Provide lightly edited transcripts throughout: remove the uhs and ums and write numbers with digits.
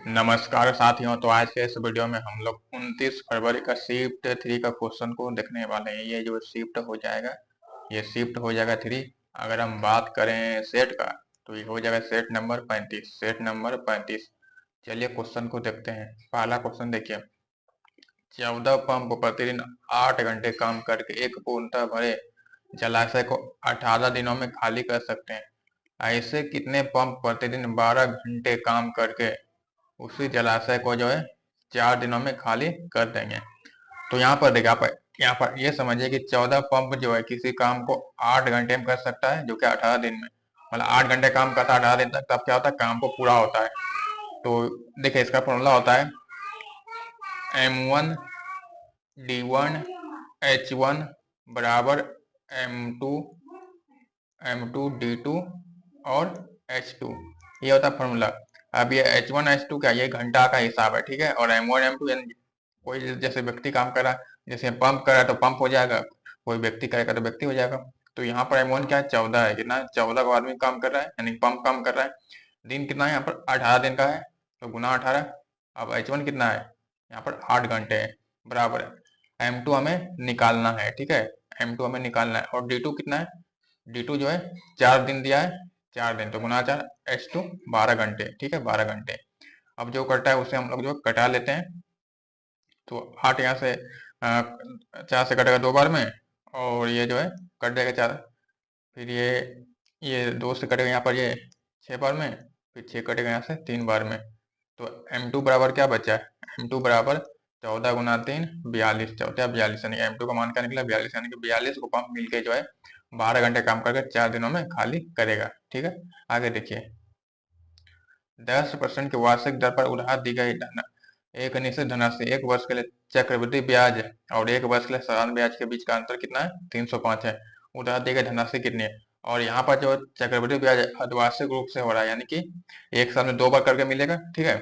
नमस्कार साथियों। तो आज के इस वीडियो में हम लोग 29 फरवरी का शिफ्ट 3 का क्वेश्चन को देखने वाले हैं। ये जो शिफ्ट हो जाएगा, ये शिफ्ट हो जाएगा 3। अगर हम बात करें सेट का, तो ये हो जाएगा सेट नंबर 35। Set number 35। चलिए क्वेश्चन को देखते हैं। पहला क्वेश्चन देखिए, 14 पंप प्रतिदिन 8 घंटे काम करके एक पूर्णतः भरे जलाशय को 18 दिनों में खाली कर सकते हैं। ऐसे कितने पंप प्रतिदिन 12 घंटे काम करके उसी जलाशय को जो है 4 दिनों में खाली कर देंगे। तो यहाँ पर देखिए, आप यहाँ पर ये समझिए कि 14 पंप जो है किसी काम को 8 घंटे में कर सकता है, जो कि 18 दिन में, मतलब 8 घंटे काम करता है 18 दिन तक, तब क्या होता है, काम को पूरा होता है। तो देखिए, इसका फॉर्मूला होता है M1D1H1 बराबर M2D2 और H2, ये होता है फॉर्मूला। अब ये H1 H2 क्या, ये घंटा का हिसाब है, ठीक है। और M1 M2 कोई जैसे व्यक्ति काम कर रहा है, जैसे पंप कर रहा है तो पंप हो जाएगा, कोई व्यक्ति करेगा तो व्यक्ति हो जाएगा। तो यहाँ पर M1 क्या है, 14 है। कितना है, 14 को आदमी काम कर रहा है, यानी पंप काम कर रहा है। दिन कितना है यहाँ पर, 18 दिन का है, तो गुना 18। अब H1 कितना है, यहाँ पर 8 घंटे है, बराबर है। M2 हमें निकालना है, ठीक है, M2 हमें निकालना है। और D2 कितना है, D2 जो है 4 दिन दिया है, 4 दिन, तो गुना 4, H2 12 घंटे, ठीक है, 12 घंटे। अब जो कटा है उसे हम लोग जो कटा लेते हैं। तो 8 यहाँ से 4 से कटेगा 2 बार में, और ये जो है कट जाएगा 4। फिर ये 2 से कटेगा यहाँ पर, ये 6 बार में, फिर 6 कटेगा यहाँ से 3 बार में। तो M2 बराबर क्या बचा है, M2 बराबर 14 गुना 3 42, 14 42, यानी M2 का मान क्या निकला, 42। यानी कि 42 को पंप मिलके जो है 12 घंटे काम करके 4 दिनों में खाली करेगा, ठीक है। आगे देखिए, 10% की वार्षिक दर पर उधार दी गई एक निश्चित धनराशि 1 वर्ष के लिए चक्रवृद्धि ब्याज और 1 वर्ष के लिए साधारण ब्याज के बीच का अंतर कितना है, 305 है। उधार दी गई धनराशि कितनी है, और यहाँ पर जो चक्रवृद्धि ब्याज अर्धवार्षिक रूप से हो रहा है, यानी कि 1 साल में 2 बार करके मिलेगा, ठीक है।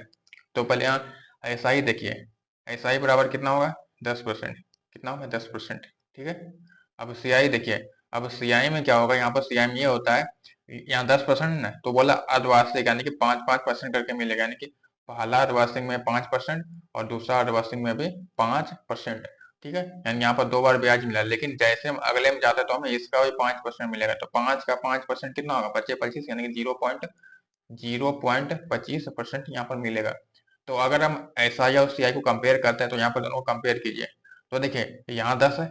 तो पहले यहाँ SI देखिए, SI बराबर कितना होगा, 10%। कितना होगा, 10%, ठीक है। अब CI देखिए, अब CI में क्या होगा, यहाँ पर CI में ये होता है, यहाँ 10% है, तो बोला अर्धवार्षिक, यानी कि 5-5% करके मिलेगा। यानी कि पहला अर्धवार्षिक में 5% और दूसरा अर्धवार्षिक में भी 5%, ठीक है। यानी यहाँ पर 2 बार ब्याज मिला, लेकिन जैसे हम अगले में जाते हैं तो हमें इसका भी 5% मिलेगा। तो 5 का 5% कितना होगा, 25, यानी कि 0.25% यहाँ पर मिलेगा। तो अगर हम SI और CI को कंपेयर करते हैं, तो यहाँ पर दोनों को कंपेयर कीजिए। तो देखिए, यहाँ 10 है,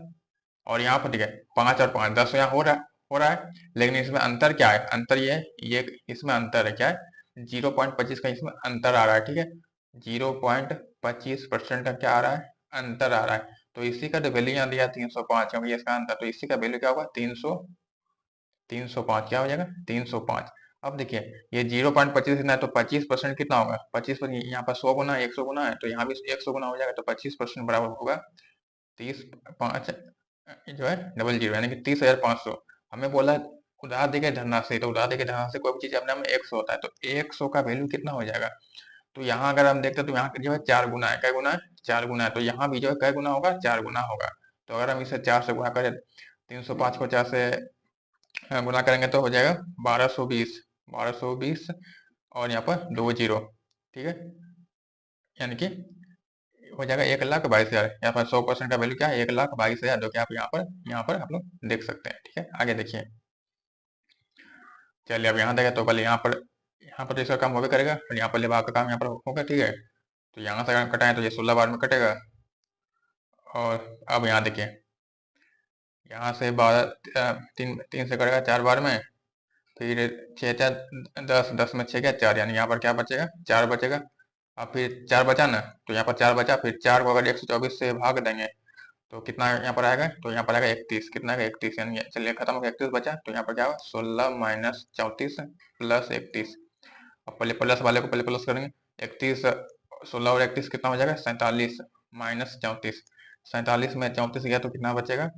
और यहाँ पर ठीक है 5 और 5, 10 यहाँ हो रहा है, लेकिन इसमें अंतर क्या है, अंतर ये इसमें अंतर है, क्या है, 0.25 का इसमें अंतर आ रहा है, ठीक है। 0.25% का क्या आ रहा है, अंतर आ रहा है। तो इसी का जो वैल्यू यहाँ दिया 305, क्योंकि इसका अंतर, तो इसी का वैल्यू क्या होगा, 305 क्या हो जाएगा, 305। अब देखिए, ये 0.25 कितना है, तो 25% कितना होगा, 25%, यहाँ पर 100 गुना 100 गुना है, तो यहाँ भी 100 गुना हो जाएगा। तो 25% बराबर होगा 30, 5 जो है 00, यानी कि 30,500। हमें बोला उधार दी गई धनराशि, तो उधार दी गई धनराशि कोई भी चीज अपने में 100 होता है, तो 100 का वैल्यू कितना हो जाएगा। तो यहाँ अगर हम देखते हैं तो यहाँ जो है 4 गुना है, क्या गुना है, 4 गुना है। तो यहाँ भी जो है क्या गुना होगा, 4 गुना होगा। तो अगर हम इसे 4 से गुणा करें, 305 को 4 से गुना करेंगे तो हो जाएगा 1220, 1220, और यहाँ पर 2 जीरो, ठीक है। यानी कि हो जाएगा 1,22,000। यहाँ पर 100% का वैल्यू क्या है, 1,22,000, जो कि आप यहाँ पर आप लोग देख सकते हैं, ठीक है। आगे देखिए, चलिए अब यहाँ देखें, तो पहले यहाँ पर तो इसका काम होगा करेगा, और यहाँ पर लेबर का काम यहाँ पर होगा, ठीक है। तो यहाँ से अगर कटाएं तो ये 16 बार में कटेगा। और अब यहाँ देखिए, यहाँ से 12 तीन तीन से कटेगा 4 बार में, फिर 6 4 10, 10 में 6 क्या 4, यानी यहाँ पर क्या बचेगा, 4 बचेगा। अब फिर 4 बचा ना, तो यहाँ पर 4 बचा, फिर 4 को अगर 124 से भाग देंगे तो कितना यहाँ पर आएगा, तो यहाँ पर आएगा 31। कितना आएगा, 31, यानी चलिए खत्म हो गया, 31 बचा, तो यहाँ पर क्या होगा, 16 माइनस 34 प्लस 31। अब पहले प्लस वाले को पहले प्लस करेंगे, 31, 16 और 31 कितना हो जाएगा, 47 माइनस 34, 47 में 34 गया तो कितना बचेगा,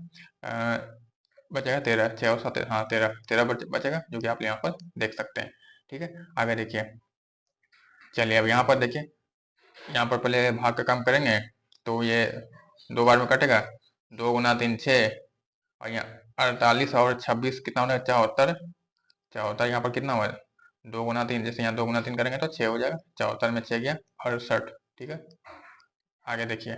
बचेगा 13, 6 और 7, हाँ 13 बचेगा, जो कि आप यहाँ पर देख सकते हैं, ठीक है। आगे देखिए, चलिए अब यहाँ पर देखिए, यहाँ पर पहले भाग का काम करेंगे, तो ये 2 बार में कटेगा, 2 गुना 3 6, और यहाँ 48 और 26 कितना होगा, 74, 74, यहाँ पर कितना हुआ, 2 गुना 3, जैसे यहाँ 2 गुना 3 करेंगे तो 6 हो जाएगा, 74 में 6 गया 68। ठीक है, आगे देखिए।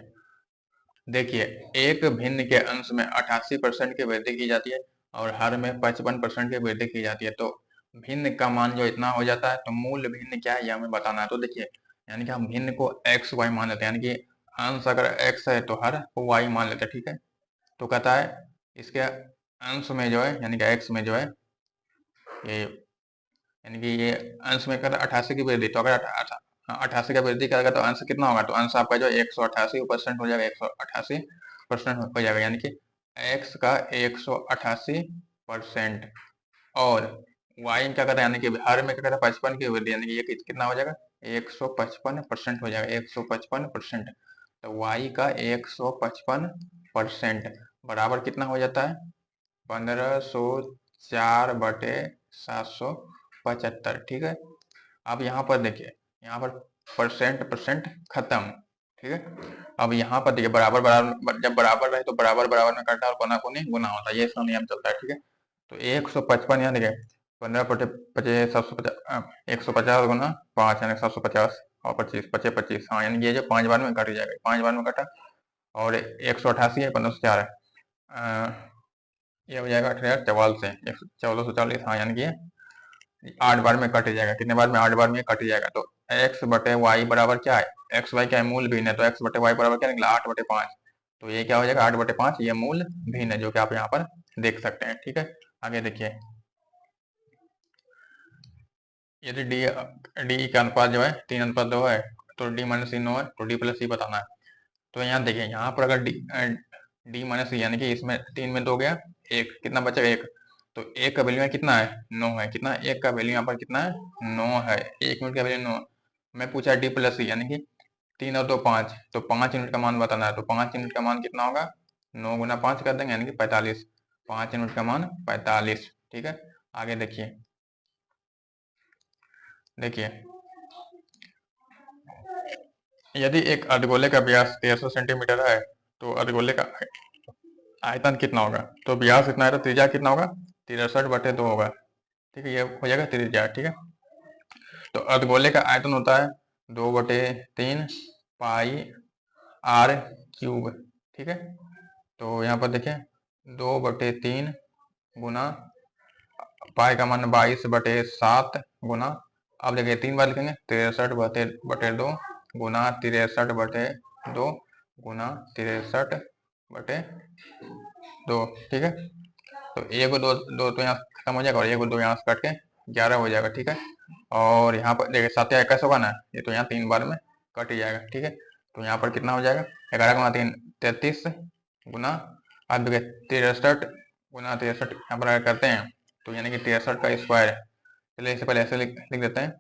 देखिए, एक भिन्न के अंश में 88% की वृद्धि की जाती है और हर में 55% की वृद्धि की जाती है। तो भिन्न का मान जो इतना हो जाता है, तो मूल भिन्न क्या है ये हमें बताना है। तो देखिए, यानी कि हम भिन्न को एक्स वाई मान लेते हैं, यानी कि अंश अगर एक्स है तो हर को वाई मान लेते हैं। ठीक है, तो कहता है इसके अंश में जो है, यानी कि एक्स में जो है ये, यानी कि ये अंश में कर 88 की वृद्धि, तो अगर 88 का वृद्धि करेगा तो अंश कितना होगा, तो अंश आपका जो 188% हो जाएगा, 188% हो जाएगा, यानी कि x का 188%। और y क्या कहता है, यानी कि हर में क्या कहता है 55 की वृद्धि, यानी कि ये कितना हो जाएगा, 155% हो जाएगा, 155%। तो y का 155% बराबर कितना हो जाता है, 1504/775। ठीक है, अब यहाँ पर देखिए, यहाँ पर परसेंट परसेंट खत्म। ठीक है, अब यहाँ पर देखिए बराबर बराबर, जब बराबर रहे तो बराबर बराबर में कटा और कोना कोनी गुना होता है, ये इसका नियम चलता है। ठीक है, तो 155 यहाँ देखिए 15 पचे 750, 150 गुना 5 यानी 750 और 25 पचे 25, हाँ यानी ये जो 5 बार में कट जाएगा, 5 बार में कटा। और 188 है 1504 है, ये हो जाएगा 1844 से 1440, हाँ यानी कि 8 बार में कट जाएगा, कितने बार में, 8 बार में कट जाएगा। तो x बटे वाई बराबर क्या है, एक्स वाई क्या है, मूल भिन्न है, तो x बटे वाई बराबर क्या निकला, 8/5। तो ये क्या हो जाएगा, 8/5, ये मूल भिन्न है, जो कि आप यहाँ पर देख सकते हैं। ठीक है, आगे देखिए। यदि डी का अनुपात जो है 3:2 है, तो डी माइनस सी 9 है, तो डी प्लस सी बताना है। तो यहाँ देखिए, यहाँ पर अगर डी माइनस सी, यानी कि इसमें 3 में 2 गया, एक कितना बचेगा, एक। तो एक का वैल्यू कितना है, 9 है, कितना, एक का वैल्यू यहाँ पर कितना है, 9 है, 1 यूनिट का वैल्यू 9। मैं पूछा डी प्लस सी, यानी कि 3 और 2 5, तो 5 यूनिट का मान बताना है। तो 5 यूनिट का मान कितना होगा, 9 गुना 5 कर देंगे, यानी कि 45, 5 यूनिट का मान 45। ठीक है, आगे देखिए। देखिए, यदि एक अर्धगोले का व्यास 1300 सेंटीमीटर है, तो अर्धगोले का आयतन कितना होगा, तो व्यास इतना है तो त्रिज्या कितना होगा, 63/2 होगा। ठीक है, ये हो जाएगा त्रिज्या। ठीक है, तो अर्धगोले का आयतन होता है 2/3 पाई आर क्यूब। ठीक है, तो यहाँ पर देखिए 2/3 गुना पाई का मान 22/7 गुना, अब देखिए 3 बार लिखेंगे, 63/2 गुना 63/2 गुना 63/2। ठीक है, तो एक दो दो तो यहाँ खत्म हो जाएगा और एक दो यहाँ से कट के 11 हो जाएगा। ठीक है, और यहाँ पर देखिए 7 या 21 होगा ना, ये तो यहाँ 3 बार में कट ही जाएगा। ठीक है, तो यहाँ पर कितना हो जाएगा, 11 गुना 3 33 गुना, अब देखिए 63 गुना 63 यहाँ पर अगर करते हैं तो यानी कि 63 का स्क्वायर है। चलिए इससे पहले ऐसे लिख देते हैं।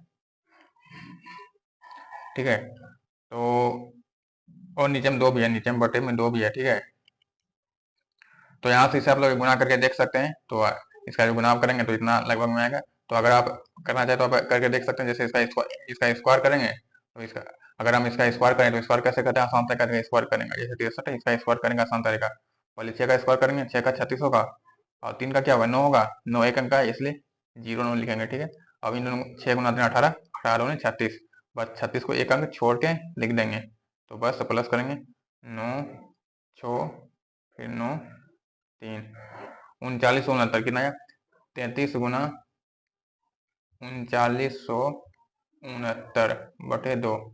ठीक है, तो और नीचे में 2 भी है, नीचे में बटे में 2 भी है। ठीक है, तो यहाँ से इसे आप लोग गुना करके देख सकते हैं, तो इसका जो गुना आप करेंगे तो इतना लगभग में आएगा। तो अगर आप करना चाहे तो आप करके देख सकते हैं, जैसे इसका स्क्वायर करेंगे तो इसका, अगर हम इसका स्क्वायर करें तो स्क्वायर कैसे करते हैं, आसान तरीका करके स्क्वायर करेंगे, जैसे 63 है, इसका स्क्वायर करेंगे आसान तरीका, पहले 6 का स्क्वायर करेंगे, 6 का 36 होगा, और 3 का क्या होगा, 9 होगा, 9 एक अंक का है इसलिए 0 9 लिखेंगे। ठीक है, अब इन दोनों 6 गुना 3 18, 18 36, बस 36 को एक अंक छोड़ के लिख देंगे, तो बस प्लस करेंगे 9 6 फिर 9 3 39 69 कितना है, 33 गुना 3969/2।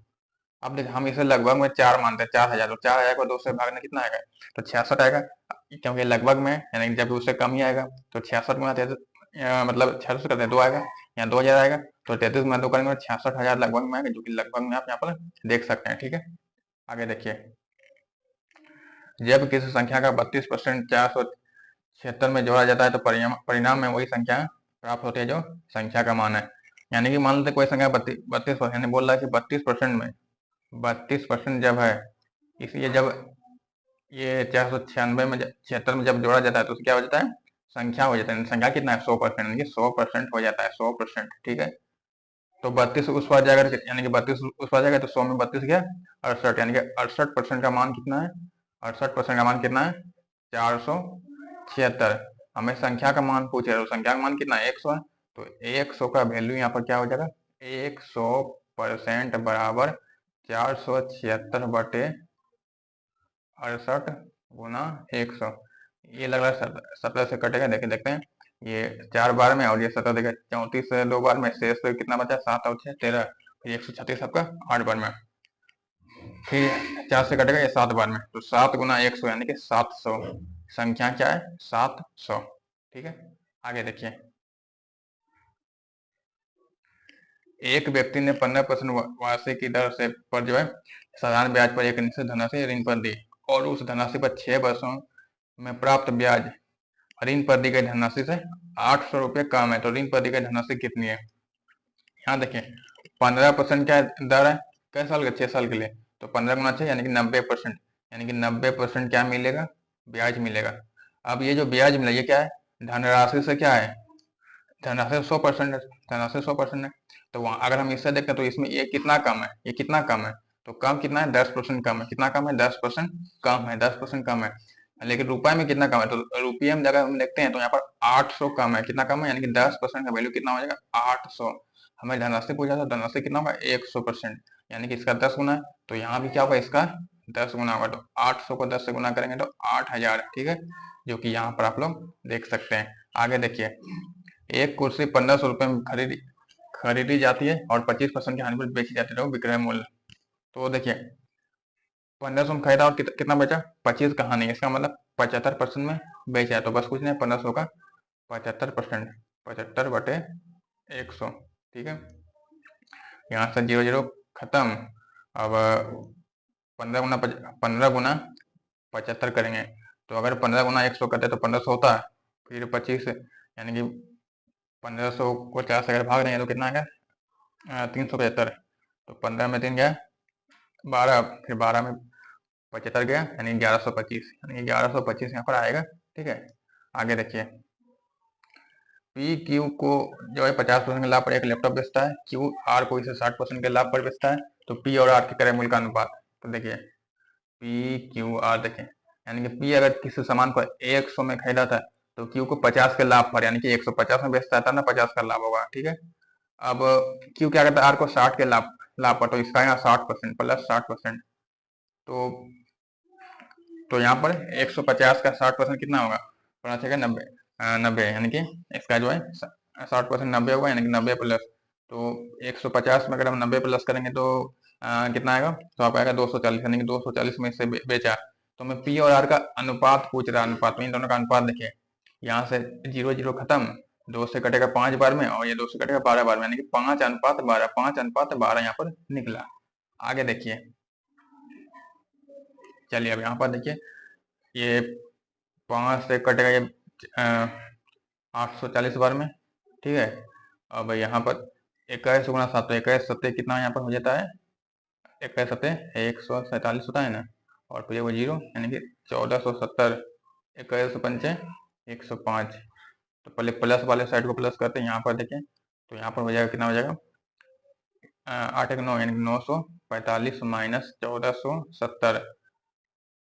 अब देख हम इसे लगभग में 4 मानते हैं, 4000, तो 4000 को 2 से भागने कितना आएगा, तो 66 आएगा, क्योंकि लगभग में यानी जब उससे कम ही आएगा, तो 66 गुना 33 मतलब 66 करते हैं 2 आएगा, यहाँ 2000 आएगा, तो 33 गुना 2 करेंगे 66,000 लगभग में आएगा, जो कि लगभग में आप यहाँ पर देख सकते हैं। ठीक है, आगे देखिए। जब किसी संख्या का 32% 476 में जोड़ा जाता है तो परिणाम में वही संख्या प्राप्त होती है जो संख्या का मान है। यानी कि मान लेते कोई संख्या 32%, यानी बोल रहा है कि 32% में 32% जब है, इसलिए जब ये 496 में 76 में जब जोड़ा जाता है तो क्या हो जाता है, संख्या हो जाता है। संख्या कितना है, 100%, यानी कि 100% हो जाता है, 100%। ठीक है, तो 32 उस पार जाएगा, यानी कि 32 उस पार जाएगा तो 100 में 32 गया 68, यानी कि 68% का मान कितना है, 68% का मान कितना है, 476। हमें संख्या का मान पूछ रहे हो, संख्या का मान कितना है, 100 है, तो 100 का वैल्यू यहाँ पर क्या हो जाएगा, 100% बराबर 476 बटे 68 गुना 100। ये लग रहा है 17 से कटेगा, देखिए देखते हैं। ये 4 बार में और ये 17, देखिए 34 से 2 बार में, शेष तो कितना बचा, 7 और 6 13, फिर 136 आपका 8 बार में, फिर 4 से कटेगा ये 7 बार में, तो 7 गुना 100 यानी कि 700। संख्या क्या है, 700। ठीक है, आगे देखिए। एक व्यक्ति ने 15% वार्षिक की दर से पर जो है साधारण ब्याज पर एक निश्चित धनराशि ऋण पर दी, और उस धनराशि पर 6 वर्षों में प्राप्त ब्याज ऋण पर दी गई धनराशि से 800 रुपये कम है। तो ऋण पर दी गई धनराशि कितनी है, यहाँ देखिए 15% क्या दर है, कै साल का, 6 साल के लिए, तो 15 गुना 6 यानी कि 90%, यानी कि 90% क्या मिलेगा, ब्याज मिलेगा। अब ये जो ब्याज मिला ये क्या है, धनराशि से क्या है, धनराशि 100% है, धनराशि 100% है। तो वहाँ अगर हम इससे देखते हैं तो इसमें ये कितना कम है, ये कितना कम है, तो कम कितना है, 10% कम है। कितना कम है, 10% कम है, 10% कम है। लेकिन रुपए में कितना कम है, तो रुपये में अगर हम देखते हैं तो यहाँ पर 800 कम है। कितना कम है, यानी कि 10% का वैल्यू कितना हो जाएगा, 800। हमें धनराशि पूछा था, धनराशि कितना होगा, 100%, यानी कि इसका 10 गुना है। तो यहाँ भी क्या होगा, इसका 10 गुना होगा। तो 800 को 10 से गुना करेंगे तो 8000, ठीक है, जो कि यहाँ पर आप लोग देख सकते हैं। आगे देखिए, एक कुर्सी 1500 रुपये में खरीदी जाती है और 25% की हानि पर बेची जाती है, विक्रय मूल्य। तो देखिए 1500 में खरीदा और कितना बचा, 25 का हानि, इसका मतलब 75% में बेचा है। तो बस कुछ नहीं, 1500 का 75%, 75 बटे 100। ठीक है, यहाँ से 0 0 खत्म। अब 15 गुना 75 करेंगे, तो अगर 15 गुना 100 करते तो 1500 होता है, फिर 25 यानी कि 1500 को 4 से अगर भाग देंगे तो कितना आएगा, 375। तो 15 में 3 गया 12, फिर 12 में 75 गया, यानी 1125, यानी 1125 यहाँ पर आएगा। ठीक है, आगे देखिए। पी क्यू को जो है 50% के लाभ पर एक लैपटॉप बेचता है, क्यू आर को इसे 60% के लाभ पर बेचता है। तो पी और आर के क्रय मूल्य का अनुपात, तो देखिए पी क्यू आर देखें, यानी कि पी अगर किसी सामान को 100 में खरीदा था तो क्यू को 50 के लाभ पर, यानी कि 150 में बेचता था ना, 50 का लाभ होगा। ठीक है, अब क्यू क्या करता है, आर को 60 के लाभ पर, तो इसका यहाँ 60% प्लस 60%। तो यहाँ पर 150 का 60% कितना होगा, पता चलेगा 90, 90, यानी कि इसका जो है 60% 90 होगा, यानी कि 90 प्लस। तो 150 में अगर हम 90 प्लस करेंगे तो कितना आएगा, तो आपका आएगा 240, यानी कि 240 में से बेचा। तो मैं पी और आर का अनुपात पूछ रहा, अनुपात में इन दोनों का अनुपात देखिए, यहाँ से 0 0 खत्म, 2 से कटेगा 5 बार में, और ये 2 से कटेगा 12 बार में, यानी कि 5:12, 5:12 यहाँ पर निकला। आगे देखिए, चलिए अब यहाँ पर देखिए, ये 5 से कटेगा ये 840 बार में। ठीक है, अब यहाँ पर 21 गुना 7, तो 21 सत्ते कितना यहाँ पर हो जाता है, 21 सत्ते 147 होता है ना, और फिर वो 0, यानी कि 1470, 21 पंचे 105। तो पहले प्लस वाले साइड को प्लस करते हैं, यहाँ पर देखें तो यहाँ पर हो जाएगा, कितना हो जाएगा, 8 1 9, यानी कि 945 माइनस 1470।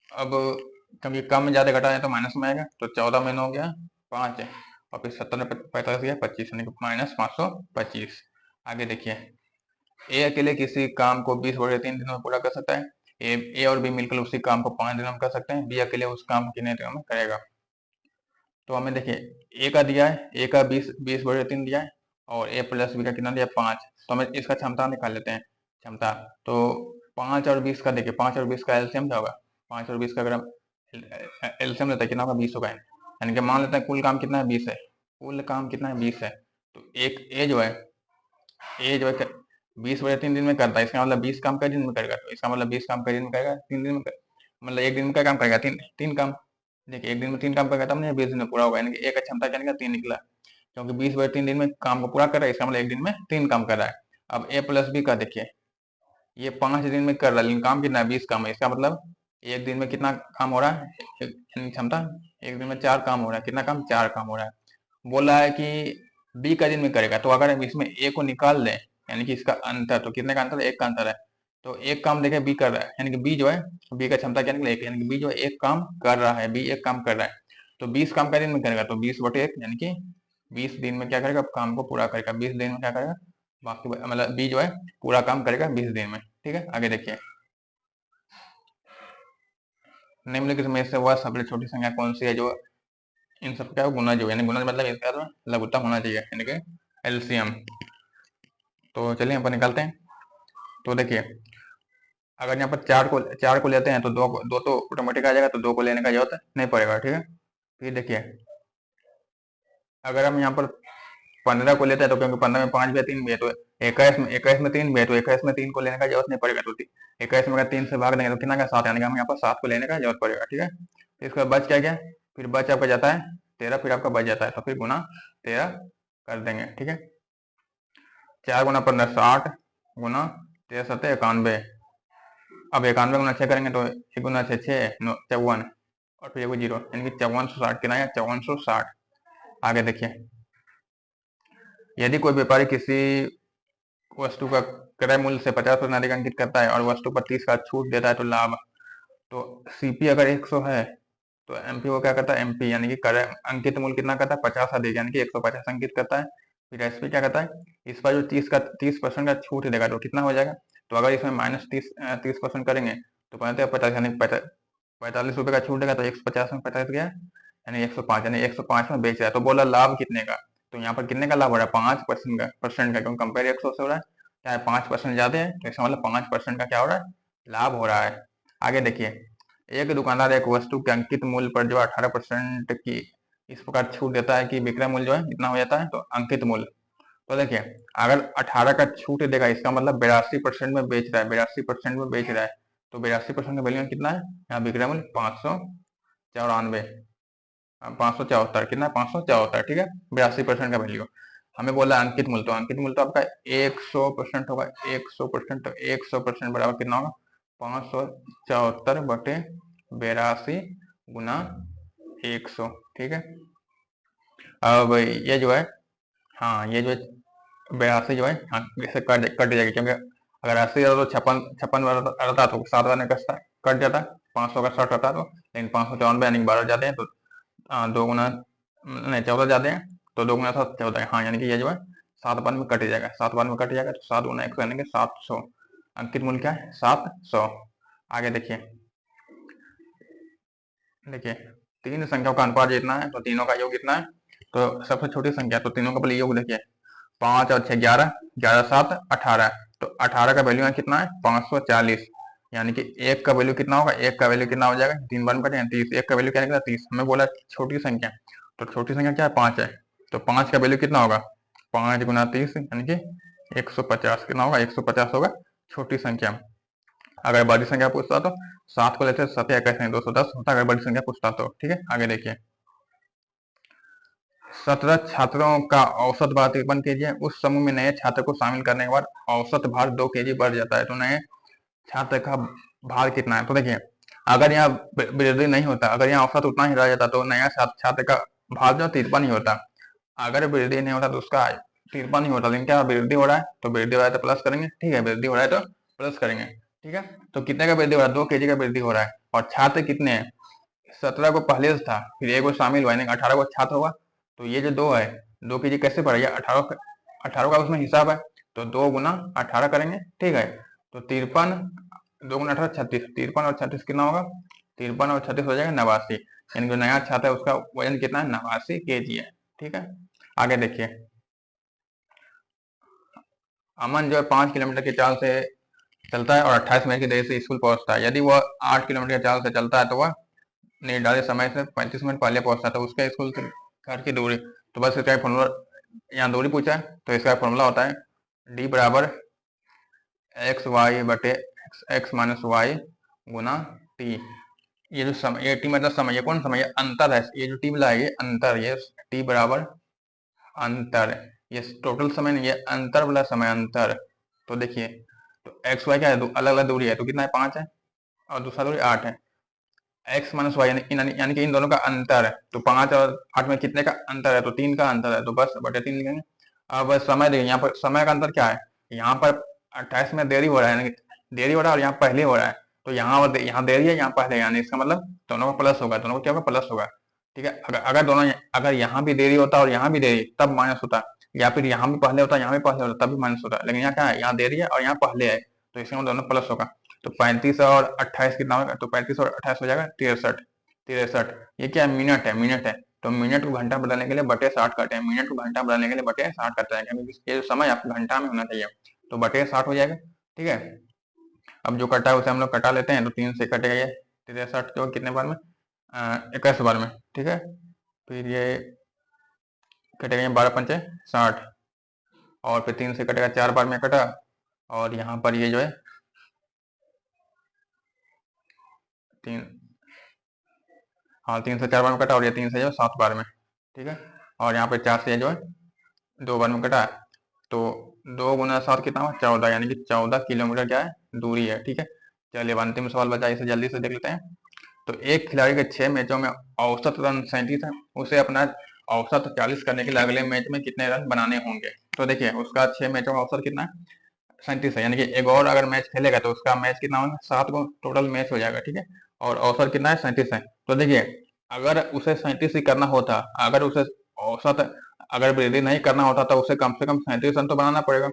अब कभी कम ज्यादा घटा है तो माइनस में आएगा, तो 14 में 9 गया 5 है, और फिर 70 में 45 गया 25, यानी कि माइनस 525। आगे देखिए, ए अकेले किसी काम को 20/3 दिनों में पूरा कर सकता है, ए और बी मिलकर उसी काम को 5 दिनों में कर सकते हैं, बी अकेले उस काम को कितने दिनों में करेगा। तो हमें देखिए ए का दिया है, ए का 20/3 दिया है, और ए प्लस बी का कितना दिया, 5। तो हमें इसका क्षमता निकाल लेते हैं, क्षमता। तो 5 और 20 का देखिए, 5 और 20 का एलसीएम क्या होगा, 5 और 20 का अगर हम एलसीएम लेते हैं कितना होगा, 20 होगा, यानी कि मान लेते हैं कुल काम कितना है, 20 है, कुल काम कितना है, 20 है। तो एक ए जो है 20/3 दिन में करता है, इसका मतलब 20 काम कई दिन में करेगा, तो इसका मतलब 20 काम कई दिन में करेगा, 3 दिन में मतलब एक दिन में क्या काम करेगा, तीन काम। देखिए एक दिन में 3 काम करेगा तब नहीं 20 दिन में पूरा होगा, यानी कि एक क्षमता क्या निकला, 3 निकला, क्योंकि 20/3 दिन में काम को पूरा कर रहा है, इसका मतलब एक दिन में 3 काम कर रहा है। अब ए प्लस बी का देखिए, ये 5 दिन में कर रहा है, लेकिन काम कितना है, 20 काम है, इसका मतलब एक दिन में कितना काम हो रहा है, क्षमता, एक दिन में 4 काम हो रहा है, कितना काम, 4 काम हो रहा है। बोला है कि बी का दिन में करेगा, तो अगर हम इसमें ए को निकाल दें, यानी कि इसका अंतर, तो कितने का अंतर है, एक का अंतर है। तो एक काम देखे बी कर रहा है, यानी कि बी जो है, बी का क्षमता क्या निकला, एक, यानी कि बी जो है एक काम कर रहा है, बी एक काम कर रहा है। तो 20 काम का दिन में करेगा, तो 20/1, यानी कि 20 दिन में क्या करेगा, काम को पूरा करेगा 20 दिन में, क्या करेगा बाकी मतलब बी जो है पूरा काम करेगा 20 दिन में। ठीक है, आगे देखिए, निम्नलिखित में से वह सबसे छोटी संख्या कौन सी है जो इन सब का गुना जो, यानी गुना मतलब इसका तो लघुत्तम होना चाहिए, यानी कि एलसीएम। तो चलिए यहाँ पर निकालते हैं। तो देखिए, अगर यहाँ पर चार को लेते हैं तो दो तो ऑटोमेटिक आ जाएगा, तो दो को लेने का जरूरत नहीं पड़ेगा। ठीक है, फिर देखिए, अगर हम यहाँ पर 15 को लेते हैं तो क्योंकि 15 में 5 भी है 3 भी है, तो 21 में 3 भी है, तो 21 में 3 को लेने का जरूरत नहीं पड़ेगा। तो 21 में अगर 3 से भाग देंगे तो कितना का 7, यानी कि हम यहाँ पर 7 को लेने का जरूरत पड़ेगा। ठीक है, तो इसके बाद बच क्या गया, फिर बच आपका जाता है 13, फिर आपका बच जाता है, तो फिर गुना 13 कर देंगे। ठीक है, 4 गुना 15 60, गुना 13 7 91। अब 91 गुना 6 करेंगे तो 1 गुना 6 6 54, और फिर एगो जीरो, यानी कि 5460 कितना है, 5460। आगे देखिए, यदि कोई व्यापारी किसी वस्तु का क्रय मूल्य से 50% अधिक अंकित करता है और वस्तु पर 30 का छूट देता है तो लाभ। तो सीपी अगर 100 है तो एमपी वो क्या करता है, एमपी यानी कि क्रय अंकित मूल्य कितना करता है, 50 अधिक, यानी कि 150 अंकित करता है। फिर एसपी क्या करता है, इस पर जो 30% का छूट देगा तो कितना हो जाएगा। तो अगर इसमें -30% करेंगे तो पहले 50 यानी 45 रुपए का छूट देगा, तो 150 में 50 गया, यानी 105, यानी 105 में बेच रहा है। तो बोला लाभ कितने का, तो यहाँ पर कितने का लाभ हो रहा है, 5% का, क्योंकि कंपेयर 100 से हो रहा है, चाहे 5% ज्यादा है तो इसका मतलब 5% का क्या हो रहा है, लाभ हो रहा है। आगे देखिए, एक दुकानदार एक वस्तु के अंकित मूल्य पर जो 18% की इस प्रकार छूट देता है कि विक्रय मूल्य जो है इतना हो जाता है, तो अंकित मूल्य। तो देखिए, अगर 18 का छूट देगा इसका मतलब 82% में बेच रहा है, 82% में बेच रहा है, तो 82% का वैल्यू कितना है, यहाँ विक्रय मूल्य 594, 574, कितना 574। ठीक है, 82% का वैल्यू हमें बोला अंकित मूल्य, तो अंकित मूल्य तो आपका 100% होगा, 100%, तो 100% बराबर कितना होगा, 574/82 गुना 100। ठीक है, अब ये जो है, हाँ ये जो है 82 जो है, हाँ इससे कट जाएगी, क्योंकि अगर 80 रहता तो 56 रहता तो 7 बार में कट जाता, 500 का 60 रहता तो, लेकिन 594 यानी 12 जाते हैं, तो 2 गुना नहीं 14 जाते हैं, तो 2 गुना 7 14 है, हाँ यानी कि ये जो है 7 बार में कट जाएगा, 7 बार में कट जाएगा, तो 7 गुना 100 यानी कि 700, अंकित मूल्य क्या है 700। आगे देखिए, देखिए तीन संख्याओं का अनुपात जितना है तो तीनों का योग कितना है, तो सबसे छोटी संख्या, तो तीनों का पहले योग देखिए, 5 और 6 11, 11 7 18, तो 18 का वैल्यू है कितना है 540, यानी कि एक का वैल्यू कितना होगा, एक का वैल्यू कितना हो जाएगा, 3 बार में कटेगा 30, एक का वैल्यू क्या निकला 30, हमें बोला छोटी संख्या, तो छोटी संख्या क्या है 5 है, तो 5 का वैल्यू कितना होगा, 5 गुना 30 यानी कि 150, कितना होगा 150 होगा छोटी संख्या। अगर बड़ी संख्या पूछता तो 7 को लेते 7 21 नहीं 210 होता, अगर बड़ी संख्या पूछता तो। ठीक है, आगे देखिए, 17 छात्रों का औसत भार 53 kg है, उस समूह में नए छात्र को शामिल करने के बाद औसत भार 2 kg बढ़ जाता है, तो नए छात्र का भार कितना है। तो देखिए, अगर यहाँ वृद्धि नहीं होता, अगर यहाँ औसत उतना ही रह जाता तो नया छात्र का भार जो 53 ही होता, अगर वृद्धि नहीं होता तो उसका 53 ही होता, लेकिन क्या वृद्धि हो रहा है, तो वृद्धि हो रहा है तो प्लस करेंगे। ठीक है, वृद्धि हो रहा है तो प्लस करेंगे। ठीक है, तो कितने का वृद्धि हो रहा है, 2 kg का वृद्धि हो रहा है, और छात्र कितने हैं, 17 को पहले से था, फिर एक शामिल हुआ, 18 को छात्र होगा, तो ये जो 2 है 2 kg कैसे बढ़ा, 18 का उसमें हिसाब है, तो 2 गुना 18 करेंगे। ठीक है, तो 53, 2 गुना 18 36, 53 और 36 कितना होगा, 53 और 36 हो जाएगा 89, यानी जो नया छात्र है उसका वजन कितना है 89 kg है। ठीक है, आगे देखिए, अमन जो है 5 किलोमीटर की चाल से चलता है और 28 मिनट की देरी से स्कूल पहुंचता है, यदि वह 8 किलोमीटर की चाल से चलता है तो वह निर्धारित समय से 35 मिनट पहले पहुंचता है, तो उसके स्कूल से घर की दूरी, तो बस इसका फॉर्मूला, यहाँ दूरी पूछा है तो इसका फॉर्मूला होता है डी बराबर एक्स वाई बटे एक्स माइनस वाई गुना टी। ये जो समय, ये टी मतलब समय, ये कौन समय, ये अंतर है, ये जो टी मिला है ये अंतर, ये टी बराबर अंतर, ये टोटल समय नहीं, ये अंतर वाला समय, अंतर। तो देखिए, तो एक्स वाई क्या है, अलग अलग दूरी है, तो कितना है 5 है, और दूसरा दूरी 8 है, एक्स माइनस वाई यानी कि इन दोनों का अंतर है, तो 5 और 8 में कितने का अंतर है, तो 3 का अंतर है, तो बस बटे 3 लिखेंगे। अब समय देखिए, यहाँ पर समय का अंतर क्या है, यहाँ पर 28 में देरी हो रहा है, देरी हो रहा है, और यहाँ पहले हो रहा है, तो यहाँ देरी है यहाँ पहले, यानी इसका मतलब दोनों का प्लस होगा, दोनों का क्या होगा प्लस होगा, ठीक है। अगर दोनों, अगर यहाँ भी देरी होता और यहाँ भी देरी तब माइनस होता, या फिर यहाँ भी पहले होता यहाँ भी पहले होता तब भी माइनस होता, लेकिन यहाँ क्या है, यहाँ देरी है और यहाँ पहले है, तो इसमें दोनों प्लस होगा। तो 35 और 28 कितना होगा, तो 35 और 28 हो जाएगा 63। 63 ये क्या है, मिनट है, मिनट है। तो मिनट को घंटा बदलने के लिए बटे 60 करते हैं, मिनट को घंटा बदलने के लिए बटे 60 करते हैं, क्योंकि ये जो समय आपका घंटा में होना चाहिए, तो बटे 60 हो जाएगा। ठीक है। अब जो कटा है उसे हम लोग कटा लेते हैं, तो 3 से कटेगा ये 63 जो कितने बार में, 21 बार में। ठीक है। फिर ये कटेगा, ये 12 पंचे 60, और फिर 3 से कटेगा 4 बार में कटा, और यहाँ पर ये जो है 3, हाँ 3 से 4 बार में कटा, और ये 3 से जो 7 बार में। ठीक है। और यहाँ पे 4 से जो है 2 बार में कटा, तो 2 गुना 7 कितना हुआ, 14, यानी कि 14 किलोमीटर क्या है, दूरी है। ठीक है। चलिए अंतिम सवाल बचा, इसे जल्दी से देख लेते हैं। तो एक खिलाड़ी के 6 मैचों में औसत रन 37 है, उसे अपना औसत 40 करने के लिए अगले मैच में कितने रन बनाने होंगे। तो देखिए उसका 6 मैचों का औसत कितना है, 37 है, यानी कि एक और अगर मैच खेलेगा तो उसका मैच कितना होगा, 7 को टोटल मैच हो जाएगा। ठीक है। और औसत कितना है, 37 है। तो देखिए अगर उसे 37 ही करना होता, अगर उसे औसत अगर वृद्धि नहीं करना होता तो उसे कम से कम 37 रन तो बनाना पड़ेगा।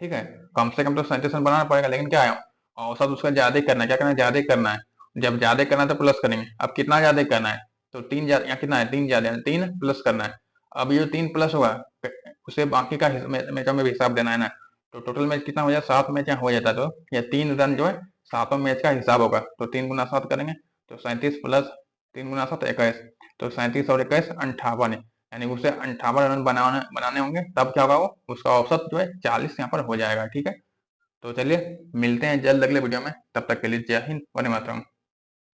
ठीक है। कम से कम तो 37 रन बनाना पड़ेगा, लेकिन क्या है, औसत उसका ज्यादा ही करना है। क्या करना है, ज्यादा ही करना है। जब ज्यादा करना है तो प्लस करेंगे। अब कितना ज्यादा करना है, तो 3 ज्यादा, या कितना है, 3 ज्यादा, 3 प्लस करना है। अब ये 3 प्लस होगा, उसे बाकी का मैचों में भी हिसाब देना है ना। तो टोटल मैच कितना हो जाए, 7 मैच यहाँ हो जाता है, तो ये 3 रन जो है 7 मैच का हिसाब होगा। तो 3 गुना 7 करेंगे, तो 37 प्लस 3 गुना 7 21, तो 37 और 21 58, यानी उसे 58 रन बनाने होंगे, तब क्या होगा, वो उसका औसत जो है 40 यहाँ पर हो जाएगा। ठीक है। तो चलिए मिलते हैं जल्द अगले वीडियो में, तब तक के लिए जय हिंद, वंदे मातरम।